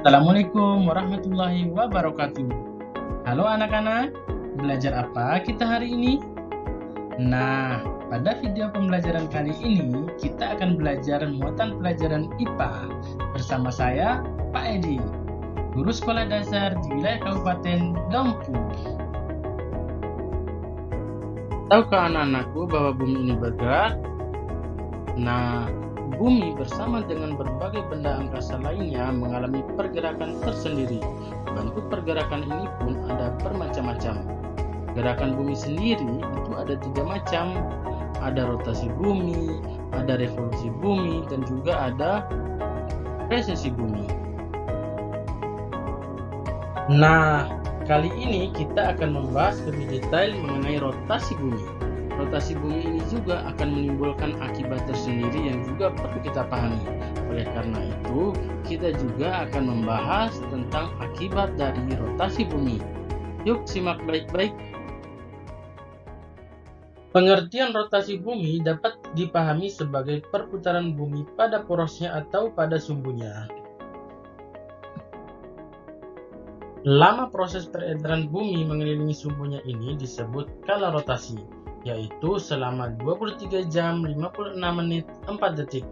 Assalamualaikum warahmatullahi wabarakatuh. Halo anak-anak, belajar apa kita hari ini? Nah, pada video pembelajaran kali ini kita akan belajar muatan pelajaran IPA bersama saya, Pak Edi, guru sekolah dasar di wilayah Kabupaten Dompu. Tahukah anak-anakku bahwa bumi ini bergerak? Nah, bumi bersama dengan berbagai benda angkasa lainnya mengalami pergerakan tersendiri. Bentuk pergerakan ini pun ada bermacam-macam. Gerakan bumi sendiri itu ada 3 macam. Ada rotasi bumi, ada revolusi bumi, dan juga ada precesi bumi. Nah, kali ini kita akan membahas lebih detail mengenai rotasi bumi. Rotasi bumi ini juga akan menimbulkan akibat tersendiri yang juga perlu kita pahami. Oleh karena itu, kita juga akan membahas tentang akibat dari rotasi bumi. Yuk simak baik-baik. Pengertian rotasi bumi dapat dipahami sebagai perputaran bumi pada porosnya atau pada sumbunya. Lama proses peredaran bumi mengelilingi sumbunya ini disebut kala rotasi, yaitu selama 23 jam 56 menit 4 detik.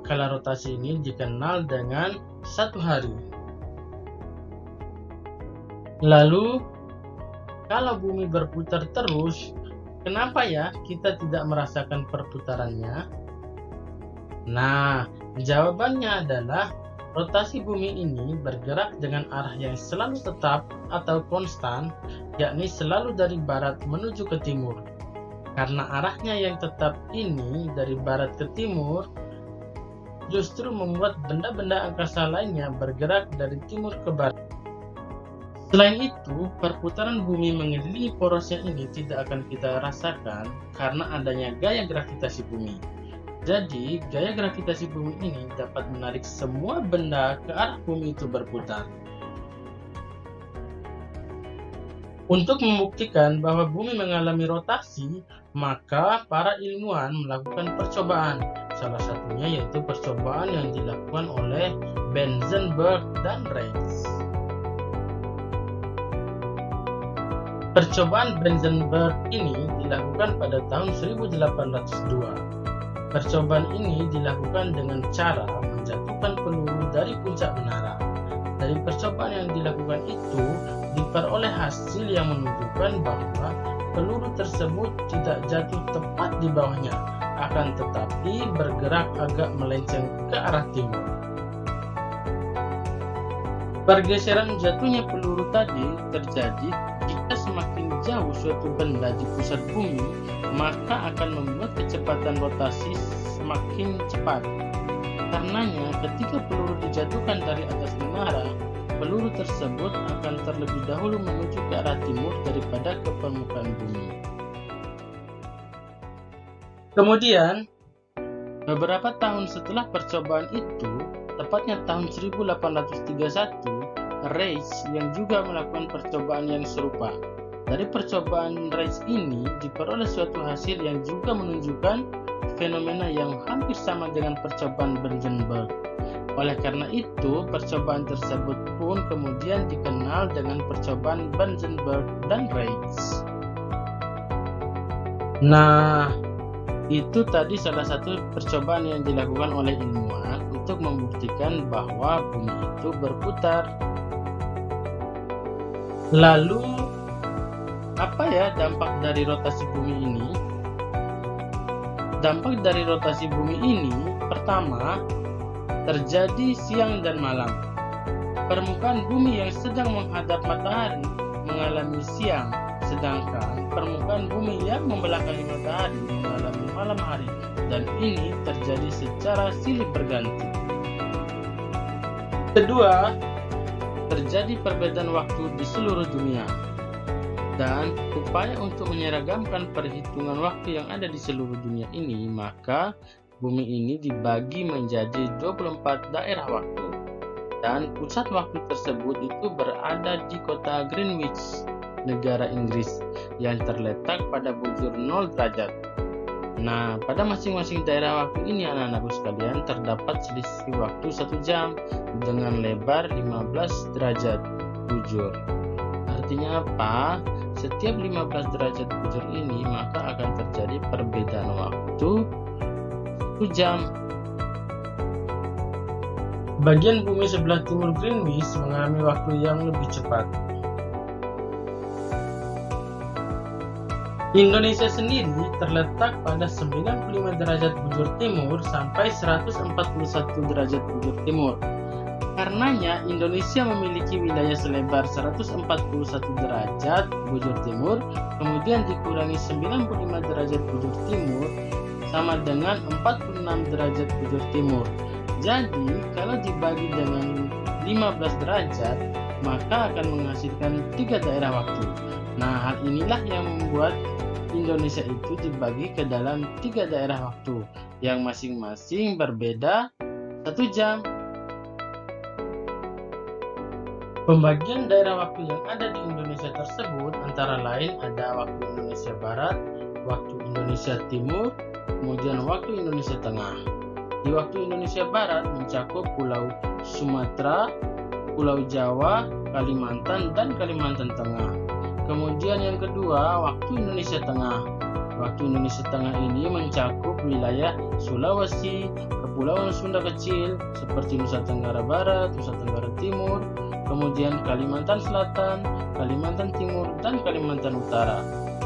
Kala rotasi ini dikenal dengan 1 hari. Lalu, kalau bumi berputar terus, kenapa ya kita tidak merasakan perputarannya? Nah, jawabannya adalah rotasi bumi ini bergerak dengan arah yang selalu tetap atau konstan, yakni selalu dari barat menuju ke timur. Karena arahnya yang tetap ini dari barat ke timur, justru membuat benda-benda angkasa lainnya bergerak dari timur ke barat. Selain itu, perputaran bumi mengelilingi porosnya ini tidak akan kita rasakan karena adanya gaya gravitasi bumi. Jadi, gaya gravitasi bumi ini dapat menarik semua benda ke arah bumi itu berputar. Untuk membuktikan bahwa bumi mengalami rotasi, maka para ilmuwan melakukan percobaan. Salah satunya yaitu percobaan yang dilakukan oleh Benzenberg dan Reitz. Percobaan Benzenberg ini dilakukan pada tahun 1802. Percobaan ini dilakukan dengan cara menjatuhkan peluru dari puncak menara. Dari percobaan yang dilakukan itu, diperoleh hasil yang menunjukkan bahwa peluru tersebut tidak jatuh tepat di bawahnya, akan tetapi bergerak agak melenceng ke arah timur. Pergeseran jatuhnya peluru tadi terjadi jika semakin jauh suatu benda di pusat bumi, maka akan membuat kecepatan rotasi semakin cepat. Karenanya, ketika peluru dijatuhkan dari atas menara, peluru tersebut akan terlebih dahulu menuju ke arah timur daripada ke permukaan bumi. Kemudian, beberapa tahun setelah percobaan itu, tepatnya tahun 1831, Reitz yang juga melakukan percobaan yang serupa. Dari percobaan Reitz ini diperoleh suatu hasil yang juga menunjukkan fenomena yang hampir sama dengan percobaan Benzenberg. Oleh karena itu, percobaan tersebut pun kemudian dikenal dengan percobaan Benzenberg dan Reitz. Nah, itu tadi salah satu percobaan yang dilakukan oleh ilmuwan untuk membuktikan bahwa bumi itu berputar. Lalu, apa ya dampak dari rotasi bumi ini? Dampak dari rotasi bumi ini, pertama, terjadi siang dan malam. Permukaan bumi yang sedang menghadap matahari mengalami siang, sedangkan permukaan bumi yang membelakangi matahari mengalami malam hari, dan ini terjadi secara silih berganti. Kedua, terjadi perbedaan waktu di seluruh dunia. Dan upaya untuk menyeragamkan perhitungan waktu yang ada di seluruh dunia ini, maka bumi ini dibagi menjadi 24 daerah waktu. Dan pusat waktu tersebut itu berada di kota Greenwich, negara Inggris, yang terletak pada bujur 0 derajat. Nah, pada masing-masing daerah waktu ini anak-anakku sekalian terdapat selisih waktu 1 jam dengan lebar 15 derajat bujur. Artinya apa? Setiap 15 derajat bujur ini maka akan terjadi perbedaan waktu 1 jam. Bagian bumi sebelah timur Greenwich mengalami waktu yang lebih cepat. Indonesia sendiri terletak pada 95 derajat bujur timur sampai 141 derajat bujur timur. Karenanya Indonesia memiliki wilayah selebar 141 derajat bujur timur, kemudian dikurangi 95 derajat bujur timur sama dengan 46 derajat bujur timur. Jadi kalau dibagi dengan 15 derajat maka akan menghasilkan 3 daerah waktu. Nah, hal inilah yang membuat Indonesia itu dibagi ke dalam 3 daerah waktu yang masing-masing berbeda 1 jam. Pembagian daerah waktu yang ada di Indonesia tersebut antara lain ada waktu Indonesia Barat, waktu Indonesia Timur, kemudian waktu Indonesia Tengah. Di waktu Indonesia Barat mencakup Pulau Sumatera, Pulau Jawa, Kalimantan, dan Kalimantan Tengah. Kemudian yang kedua, waktu Indonesia Tengah. Waktu Indonesia Tengah ini mencakup wilayah Sulawesi, Kepulauan Sunda Kecil seperti Nusa Tenggara Barat, Nusa Tenggara Timur, kemudian Kalimantan Selatan, Kalimantan Timur, dan Kalimantan Utara.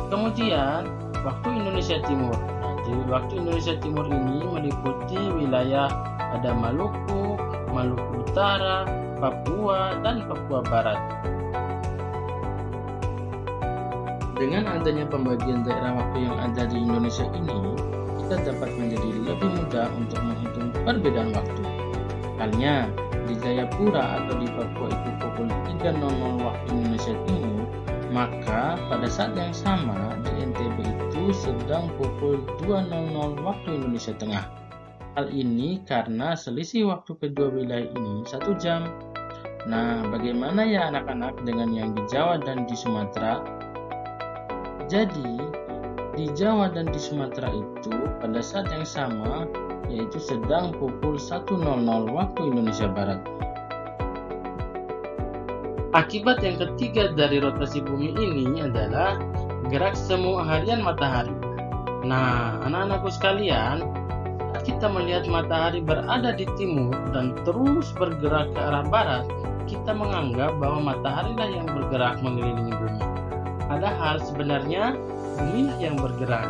Kemudian waktu Indonesia Timur. Nah, di waktu Indonesia Timur ini meliputi wilayah ada Maluku, Maluku Utara, Papua, dan Papua Barat. Dengan adanya pembagian daerah waktu yang ada di Indonesia ini, kita dapat menjadi lebih mudah untuk menghitung perbedaan waktu. Halnya, di Jayapura atau di Papua itu pukul 3.00 waktu Indonesia Timur, maka pada saat yang sama di NTB itu sedang pukul 2.00 waktu Indonesia Tengah. Hal ini karena selisih waktu kedua wilayah ini 1 jam. Nah, bagaimana ya anak-anak dengan yang di Jawa dan di Sumatera? Jadi, di Jawa dan di Sumatera itu pada saat yang sama yaitu sedang pukul 1.00 waktu Indonesia Barat. Akibat yang ketiga dari rotasi bumi ini adalah gerak semu harian matahari. Nah, anak-anakku sekalian, saat kita melihat matahari berada di timur dan terus bergerak ke arah barat, kita menganggap bahwa mataharilah yang bergerak mengelilingi bumi. Padahal sebenarnya bumi yang bergerak.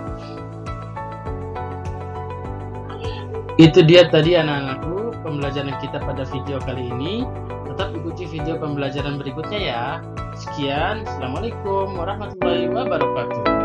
Itu dia tadi anak-anakku pembelajaran kita pada video kali ini. Tetap ikuti video pembelajaran berikutnya ya. Sekian, Assalamualaikum warahmatullahi wabarakatuh.